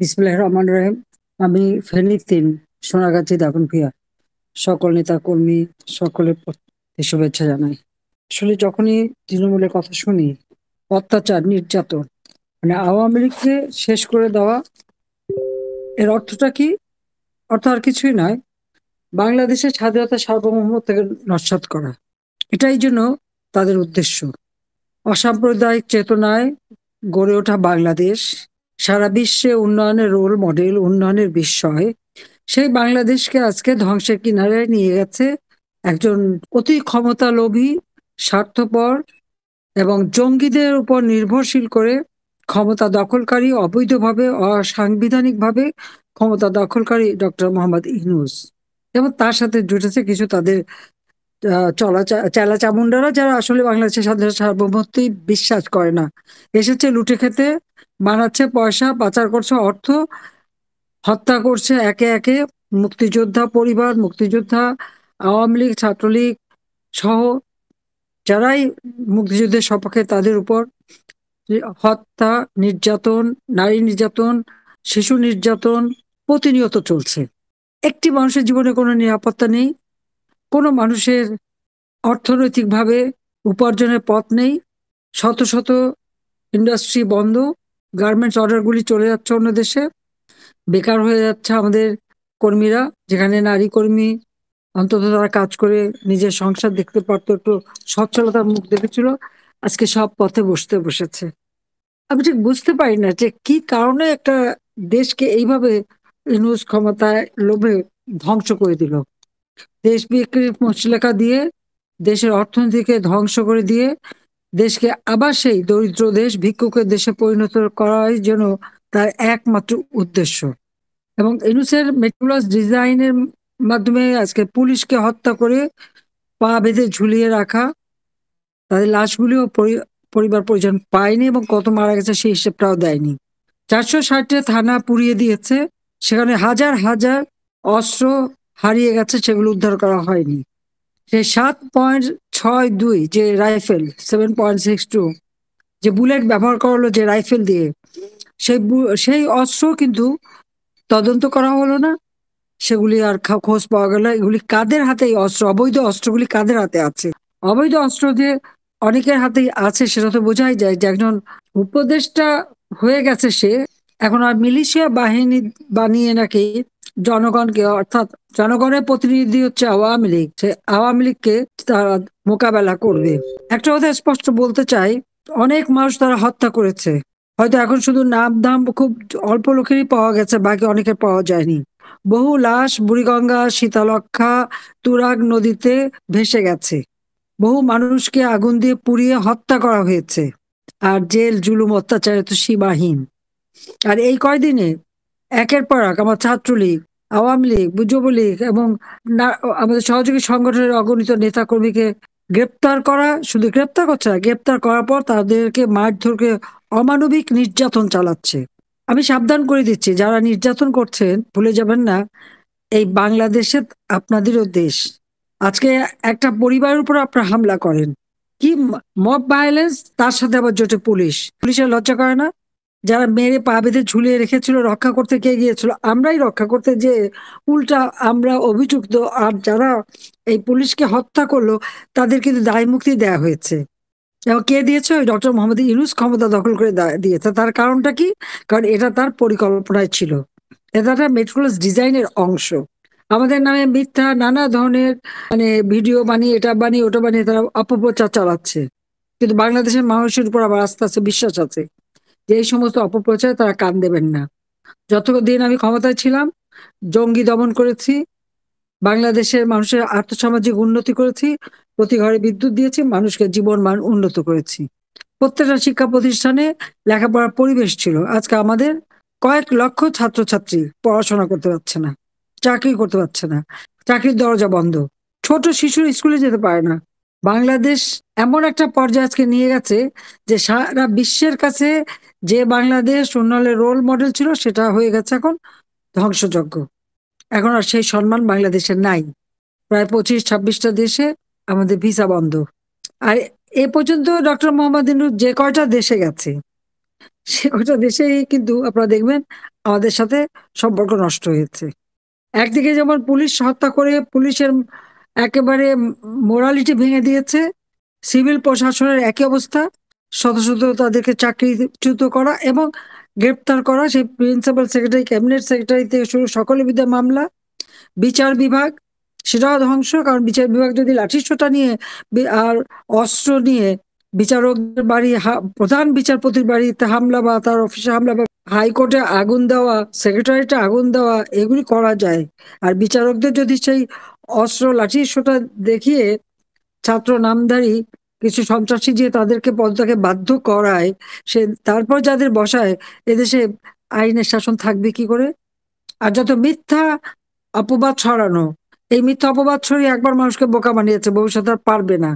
বিসমিল্লাহির রহমানির রহিম। আমি ফেনী ৩ সোনাগাজী দাগনভূঞা সকল নেতা কর্মী সকলের প্রতি শুভেচ্ছা জানাই। আসলে যখনই তৃণমূলের কথা শুনি, অত্যাচার নির্যাতন মানে আওয়ামী লীগকে শেষ করে দেওয়া, এর অর্থটা কি? অর্থ আর কিছুই নয়, বাংলাদেশের স্বাধীনতা সার্বভৌমত্বকে নস্যাৎ করা। এটাই জন্য তাদের উদ্দেশ্য। অসাম্প্রদায়িক চেতনায় গড়ে ওঠা বাংলাদেশ, সারা বিশ্বে উন্নয়নের রোল মডেল, উন্নয়নের বিস্ময়, সেই বাংলাদেশকে আজকে ধ্বংসের কিনারে নিয়ে গেছে একজন অতি ক্ষমতালোভী, স্বার্থপর এবং জঙ্গিদের উপর নির্ভরশীল করে ক্ষমতা দখলকারী, অবৈধভাবে অসাংবিধানিকভাবে ক্ষমতা দখলকারী ডক্টর মোহাম্মদ ইউনূস। এবং তার সাথে জুটেছে কিছু তাদের চেলা চামুন্ডারা, যারা আসলে বাংলাদেশের স্বাধীনতা সার্বভৌমত্বই বিশ্বাস করে না। এসেছে লুটে খেতে, বানাচ্ছে পয়সা, পাচার করছে অর্থ, হত্যা করছে একে একে মুক্তিযোদ্ধা পরিবার, মুক্তিযোদ্ধা, আওয়ামী লীগ, ছাত্রলীগ সহ যারাই মুক্তিযুদ্ধের সপক্ষে, তাদের উপর হত্যা, নির্যাতন, নারী নির্যাতন, শিশু নির্যাতন প্রতিনিয়ত চলছে। একটি মানুষের জীবনে কোনো নিরাপত্তা নেই, কোনো মানুষের অর্থনৈতিকভাবে উপার্জনের পথ নেই। শত শত ইন্ডাস্ট্রি বন্ধ, গার্মেন্টস অর্ডারগুলি চলে যাচ্ছে অন্য দেশে, বেকার হয়ে যাচ্ছে আমাদের কর্মীরা। যেখানে নারী কর্মী অন্তত তারা কাজ করে নিজের সংসার দেখতে পারতো, একটু সচ্ছলতার মুখ দেখেছিল, আজকে সব পথে বসেছে। আমি ঠিক বুঝতে পারি না যে কি কারণে একটা দেশকে এইভাবে ইউনূস ক্ষমতায় লোভে ধ্বংস করে দিল। দেশ বিক্রির মুচলেকা দিয়ে, দেশের অর্থনীতিকে ধ্বংস করে দিয়ে, দেশকে আবার সেই দরিদ্র দেশ, ভিক্ষুকের দেশে পরিণত করাই যেন তার একমাত্র উদ্দেশ্য। এবং ইউনূসের মেটিকুলাস ডিজাইনের মাধ্যমে আজকে পুলিশকে হত্যা করে পা বেঁধে ঝুলিয়ে রাখা, তাদের লাশগুলিও পরিবার পরিজন পায়নি, এবং কত মারা গেছে সেই হিসেবটাও দেয়নি। 460টা থানা পুড়িয়ে দিয়েছে, সেখানে হাজার হাজার অস্ত্র হারিয়ে গেছে, সেগুলো উদ্ধার করা হয়নি। সেই 7.62 যে রাইফেল, 7.62 যে বুলেট ব্যবহার করা হলো যে রাইফেল দিয়ে, সেই অস্ত্র কিন্তু তদন্ত করা হলো না, সেগুলি আর খোঁজ পাওয়া গেল। এগুলি কাদের হাতে, এই অস্ত্র, অবৈধ অস্ত্রগুলি কাদের হাতে আছে? অবৈধ অস্ত্র যে অনেকের হাতেই আছে সেটা তো বোঝাই যায় যে একজন উপদেষ্টা হয়ে গেছে সে, এখন আর মিলিশিয়া বাহিনী বানিয়ে নাকি জনগণকে, অর্থাৎ জনগণের প্রতিনিধি হচ্ছে আওয়ামী লীগ, সে আওয়ামী লীগকে তারা মোকাবেলা করবে। একটা কথা স্পষ্ট বলতে চাই, অনেক মানুষ তারা হত্যা করেছে, হয়তো এখন শুধু নাম দাম খুব অল্প লোকেরই পাওয়া গেছে, বাকি অনেকের পাওয়া যায়নি। বহু লাশ বুড়িগঙ্গা, শীতলক্ষা, তুরাগ নদীতে ভেসে গেছে। বহু মানুষকে আগুন দিয়ে পুড়িয়ে হত্যা করা হয়েছে। আর জেল জুলুম অত্যাচারে তো সীমাহীন। আর এই কয়দিনে একের পর এক আমার ছাত্রলীগ, আওয়ামী লীগ, যুবলীগ এবং আমাদের সহযোগী সংগঠনের অগণিত নেতা কর্মীকে গ্রেপ্তার করা, শুধু গ্রেপ্তার করছে না, গ্রেপ্তার করার পর তাদেরকে মারধর করে অমানবিক নির্যাতন চালাচ্ছে। আমি সাবধান করে দিচ্ছি, যারা নির্যাতন করছেন ভুলে যাবেন না, এই বাংলাদেশে আপনাদেরও দেশ। আজকে একটা পরিবারের উপর আপনারা হামলা করেন, কি মব ভায়োলেন্স, তার সাথে আবার জোটে পুলিশ। পুলিশের লজ্জা করে না? যারা মেরে পা বেঁধে ঝুলিয়ে রেখেছিল, রক্ষা করতে কে গিয়েছিল? আমরাই রক্ষা করতে, যে উল্টা আমরা অভিযুক্ত। আর যারা এই পুলিশকে হত্যা করলো তাদের কিন্তু দায় মুক্তি দেওয়া হয়েছে। এবং কে দিয়েছে? ওই ডক্টর মোহাম্মদ ইউনূস ক্ষমতা দখল করে দিয়েছে। তার কারণটা কি? কারণ এটা তার পরিকল্পনায় ছিল, এটা একটা মেটিকুলাস ডিজাইনের অংশ। আমাদের নামে মিথ্যা নানা ধরনের মানে ভিডিও বানিয়ে, এটা বানিয়ে ওটা বানিয়ে তারা অপপ্রচার চালাচ্ছে। কিন্তু বাংলাদেশের মানুষের উপর আবার আস্তে আস্তে বিশ্বাস আছে যে এই সমস্ত অপপ্রচারে তারা কান দেবেন না। যতদিন আমি ক্ষমতায় ছিলাম, জঙ্গি দমন করেছি, বাংলাদেশের মানুষের আর্থসামাজিক উন্নতি করেছি, প্রতি ঘরে বিদ্যুৎ দিয়েছি, মানুষকে জীবন মান উন্নত করেছি। প্রত্যেকটা শিক্ষা প্রতিষ্ঠানে লেখাপড়ার পরিবেশ ছিল। আজকে আমাদের কয়েক লক্ষ ছাত্রছাত্রী পড়াশোনা করতে পারছে না, চাকরি করতে পারছে না, চাকরির দরজা বন্ধ, ছোট শিশুর স্কুলে যেতে পারে না। বাংলাদেশ এমন একটা পর্যায়ে আজকে নিয়ে গেছে যে সারা বিশ্বের কাছে যে বাংলাদেশ উন্নয়নের রোল মডেল ছিল, সেটা হয়ে গেছে এখন ধ্বংসযজ্ঞ। এখন আর সেই সম্মান বাংলাদেশের নাই। প্রায় 25-26টা দেশে আমাদের ভিসা বন্ধ। আর এ পর্যন্ত ডক্টর মোহাম্মদ ইউনূস যে কয়টা দেশে গেছে, সে কয়টা দেশে কিন্তু আপনারা দেখবেন আমাদের সাথে সম্পর্ক নষ্ট হয়েছে। একদিকে যেমন পুলিশ হত্যা করে পুলিশের একেবারে মোরালিটি ভেঙে দিয়েছে, সিভিল প্রশাসনের একই অবস্থা, শত শত তাদেরকে চাকরিচ্যুত করা এবং গ্রেপ্তার করা, সেই প্রিন্সিপাল সেক্রেটারি, ক্যাবিনেট সেক্রেটারি থেকে শুরু সকলের বিরুদ্ধে মামলা। বিচার বিভাগ সেটাও ধ্বংস, কারণ বিচার বিভাগ যদি লাঠিসোঁটা নিয়ে আর অস্ত্র নিয়ে বিচারকদের বাড়ি, প্রধান বিচারপতির বাড়িতে হামলা বা তার অফিসে হামলা বা হাইকোর্টে আগুন দেওয়া, সেক্রেটারিয়েটে আগুন দেওয়া, এগুলি করা যায়। আর বিচারকদের যদি সেই অস্ত্র লাঠিসোঁটা দেখিয়ে ছাত্র নামধারী কিছু সন্ত্রাসী যে তাদেরকে পদত্যাগে বাধ্য করায়, সে তারপর যাদের বসায়, এদেশে আইনের শাসন থাকবে কি করে? আর যত মিথ্যা অপবাদ ছড়ানো, এই মিথ্যা অপবাদ ছড়িয়ে একবার মানুষকে বোকা বানিয়েছে, ভবিষ্যতে আর পারবে না,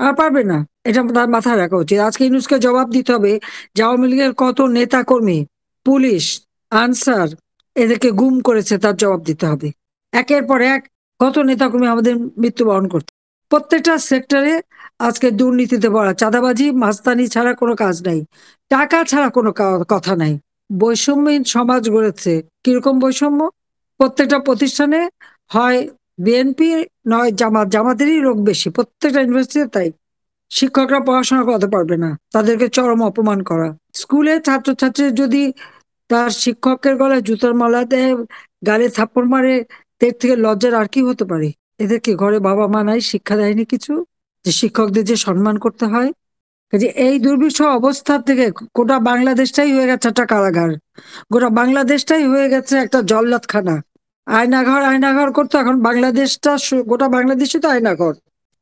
আর পারবে না। এটা তার মাথায় রাখা উচিত। আজকে ইউনূসকে জবাব দিতে হবে যে আওয়ামী লীগের কত নেতা কর্মী, পুলিশ, আনসার এদেরকে গুম করেছে, তার জবাব দিতে হবে। একের পর এক কত নেতা কর্মী আমাদের মৃত্যুবরণ করছে। প্রত্যেকটা সেক্টরে আজকে দুর্নীতিতে ভরা, চাঁদাবাজি মাস্তানি ছাড়া কোনো কাজ নাই, টাকা ছাড়া কোনো কথা নাই। বৈষম্যহীন সমাজ গড়েছে। কিরকম বৈষম্য? প্রত্যেকটা প্রতিষ্ঠানে হয় বিএনপি নয় জামাত, জামাতেরই লোক বেশি প্রত্যেকটা ইউনিভার্সিটিতে। তাই শিক্ষকরা পড়াশোনা করাতে পারবে না, তাদেরকে চরম অপমান করা। স্কুলে ছাত্রছাত্রী যদি তার শিক্ষকের গলায় জুতোর মালা দেয়, গালে থাপ্পড় মারে, এর থেকে লজ্জার আর কি হতে পারে? এদেরকে ঘরে বাবা মা নাই, শিক্ষা দেয়নি কিছু, যে শিক্ষকদের যে সম্মান করতে হয়। যে এই দুর্বিষহ অবস্থা থেকে গোটা বাংলাদেশটাই হয়ে গেছে একটা কারাগার, গোটা বাংলাদেশটাই হয়ে গেছে একটা জল্লাদখানা। আয়নাঘর আয়নাঘর করতো, এখন বাংলাদেশটা গোটা বাংলাদেশই তো আয়নাঘর।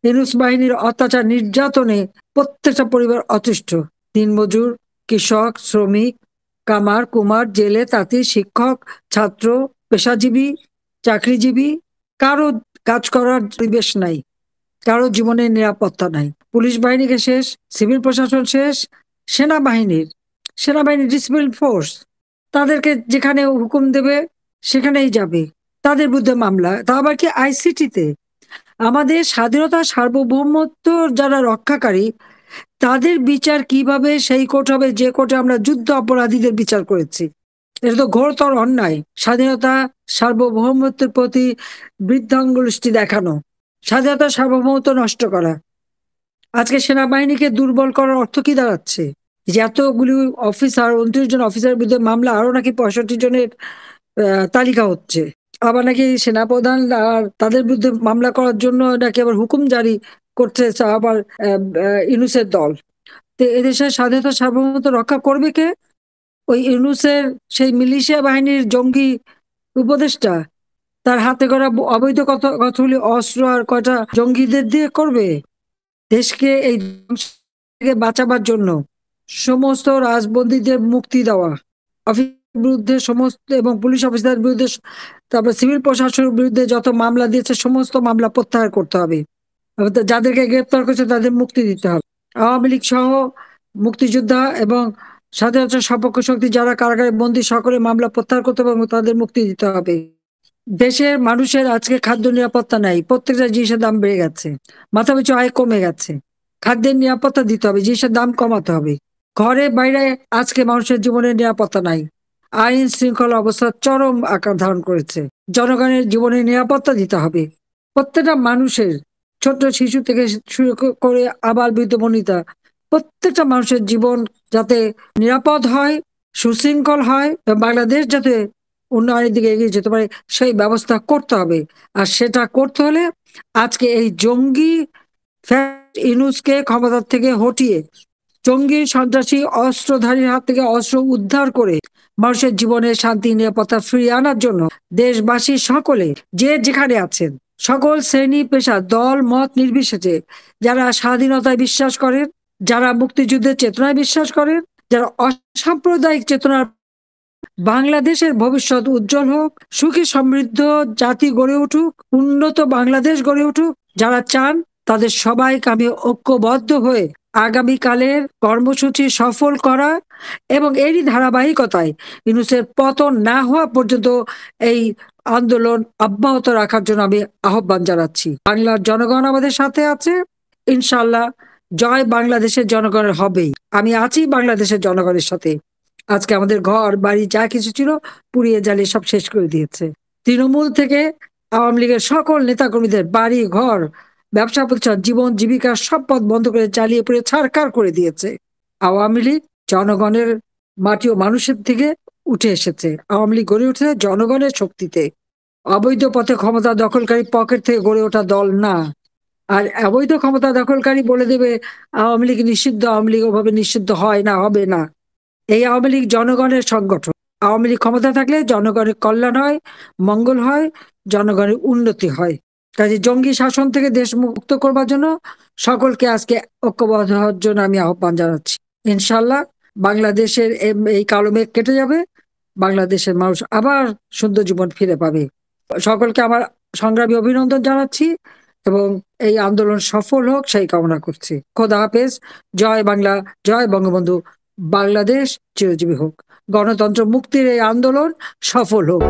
ইউনূস বাহিনীর অত্যাচার নির্যাতনে প্রত্যেকটা পরিবার অতিষ্ঠ। দিনমজুর, কৃষক, শ্রমিক, কামার কুমার, জেলে তাঁতি, শিক্ষক, ছাত্র, পেশাজীবী, চাকরিজীবী, কারো কাজ করার পরিবেশ নাই, কারো জীবনের নিরাপত্তা নাই। পুলিশ বাহিনীকে শেষ, সিভিল প্রশাসন শেষ, সেনাবাহিনীর সেনাবাহিনী ডিসিপ্লিন ফোর্স, তাদেরকে যেখানে হুকুম দেবে সেখানেই যাবে, তাদের বিরুদ্ধে মামলা, তা আবার কি আইসিটিতে। আমাদের স্বাধীনতা সার্বভৌমত্ব যারা রক্ষাকারী, তাদের বিচার কিভাবে সেই কোর্ট হবে যে কোর্টে আমরা যুদ্ধ অপরাধীদের বিচার করেছি? এটা তো ঘোরতর অন্যায়। স্বাধীনতা সার্বভৌমত্বের প্রতি বৃদ্ধাঙ্গুষ্টি দেখানো, স্বাধীনতা সার্বভৌমত্ব নষ্ট করা। আজকে সেনাবাহিনীকে দুর্বল করার অর্থ কি দাঁড়াচ্ছে? যে এতগুলি অফিসার, 29 জন অফিসারের বিরুদ্ধে মামলা, আরো নাকি 65 জনের তালিকা হচ্ছে। আবার নাকি সেনাপ্রধান আর তাদের বিরুদ্ধে মামলা করার জন্য নাকি আবার হুকুম জারি করছে আবার ইউনূসের দল। তো এদেশের স্বাধীনতা সার্বভৌমত্ব রক্ষা করবে কে? ওই ইউনূসের সেই মিলিশিয়া বাহিনীর জঙ্গি উপদেষ্টা, তার হাতে করা অবৈধ কতগুলি অস্ত্র আর কয়টা জঙ্গিদের দিয়ে করবে? দেশকে এই ধ্বংস থেকে বাঁচাবার জন্য সমস্ত রাজবন্দীদের মুক্তি দেওয়া, অফিসের বিরুদ্ধে সমস্ত এবং পুলিশ অফিসারের বিরুদ্ধে, তারপর সিভিল প্রশাসনের বিরুদ্ধে যত মামলা দিয়েছে সমস্ত মামলা প্রত্যাহার করতে হবে। যাদেরকে গ্রেপ্তার করেছে তাদের মুক্তি দিতে হবে। আওয়ামী লীগ সহ মুক্তিযোদ্ধা এবং স্বাধীনতা সপক্ষ শক্তি যারা কারাগারে বন্দী, সকলে মামলা প্রত্যাহার করতে হবে এবং তাদের মুক্তি দিতে হবে। দেশের মানুষের আজকে খাদ্য নিরাপত্তা নাই, প্রত্যেকটা জিনিসের দাম বেড়ে গেছে, মাথাপিছু আয় কমে গেছে। খাদ্যের নিরাপত্তা দিতে হবে, জিনিসের দাম কমাতে হবে। ঘরে বাইরে আজকে মানুষের জীবনের নিরাপত্তা নাই, আইন শৃঙ্খলা অবস্থা চরম আকার ধারণ করেছে। জনগণের জীবনের নিরাপত্তা দিতে হবে। প্রত্যেকটা মানুষের, ছোট শিশু থেকে শুরু করে আবাল বৃদ্ধ বনিতা, প্রত্যেকটা মানুষের জীবন যাতে নিরাপদ হয়, সুশৃঙ্খল হয় এবং বাংলাদেশ যাতে উন্নয়নের দিকে এগিয়ে যেতে পারে, সেই ব্যবস্থা করতে হবে। আর সেটা করতে হলে আজকে এই জঙ্গি ইউনূসকে ক্ষমতার থেকে হটিয়ে, জঙ্গি সন্ত্রাসী অস্ত্রধারীর হাত থেকে অস্ত্র উদ্ধার করে মানুষের জীবনে শান্তি নিরাপত্তা ফিরিয়ে আনার জন্য দেশবাসী সকলে, যে যেখানে আছেন, সকল শ্রেণী পেশা দল মত নির্বিশেষে, যারা স্বাধীনতায় বিশ্বাস করেন, যারা মুক্তিযুদ্ধের চেতনায় বিশ্বাস করেন, যারা অসাম্প্রদায়িক চেতনার, বাংলাদেশের ভবিষ্যৎ উজ্জ্বল হোক, সুখী সমৃদ্ধ জাতি গড়ে উঠুক, উন্নত বাংলাদেশ গড়ে উঠুক, যারা চান, তাদের সবাইকে আমি ঐক্যবদ্ধ হয়ে আগামীকালের কর্মসূচি সফল করা এবং এরই ধারাবাহিকতায় ইউনূসের পতন না হওয়া পর্যন্ত এই আন্দোলন অব্যাহত রাখার জন্য আমি আহ্বান জানাচ্ছি। বাংলার জনগণ আমাদের সাথে আছে, ইনশাল্লাহ জয় বাংলাদেশের জনগণের হবেই। আমি আছি বাংলাদেশের জনগণের সাথে। আজকে আমাদের ঘর বাড়ি যা কিছু ছিল পুড়িয়ে জ্বালিয়ে সব শেষ করে দিয়েছে। তৃণমূল থেকে আওয়ামী লীগের সকল নেতাকর্মীদের বাড়ি ঘর, ব্যবসা প্রতিষ্ঠান, জীবন জীবিকার সব পথ বন্ধ করে জ্বালিয়ে পুড়ে ছারখার করে দিয়েছে। আওয়ামী লীগ জনগণের মাটি ও মানুষের থেকে উঠে এসেছে। আওয়ামী লীগ গড়ে উঠেছে জনগণের শক্তিতে, অবৈধ পথে ক্ষমতা দখলকারী পকেট থেকে গড়ে ওঠা দল না। আর অবৈধ ক্ষমতা দখলকারী বলে দেবে আওয়ামী লীগ নিষিদ্ধ, আওয়ামী লীগ ওভাবে নিষিদ্ধ হয় না, হবে না। এই আওয়ামী লীগ জনগণের সংগঠন। আওয়ামী লীগ ক্ষমতা থাকলে জনগণের কল্যাণ হয়, মঙ্গল হয়, জনগণের উন্নতি হয়। কাজে জঙ্গি শাসন থেকে দেশ মুক্ত করবার জন্য সকলকে আজকে ঐক্যবদ্ধ হওয়ার জন্য আমি আহ্বান জানাচ্ছি। ইনশাল্লাহ বাংলাদেশের এই কালো মেঘ কেটে যাবে, বাংলাদেশের মানুষ আবার সুন্দর জীবন ফিরে পাবে। সকলকে আমার সংগ্রামী অভিনন্দন জানাচ্ছি এবং এই আন্দোলন সফল হোক সেই কামনা করছি। খোদা হাফেজ। জয় বাংলা, জয় বঙ্গবন্ধু। বাংলাদেশ চিরজীবী হোক। গণতন্ত্র মুক্তির এই আন্দোলন সফল হোক।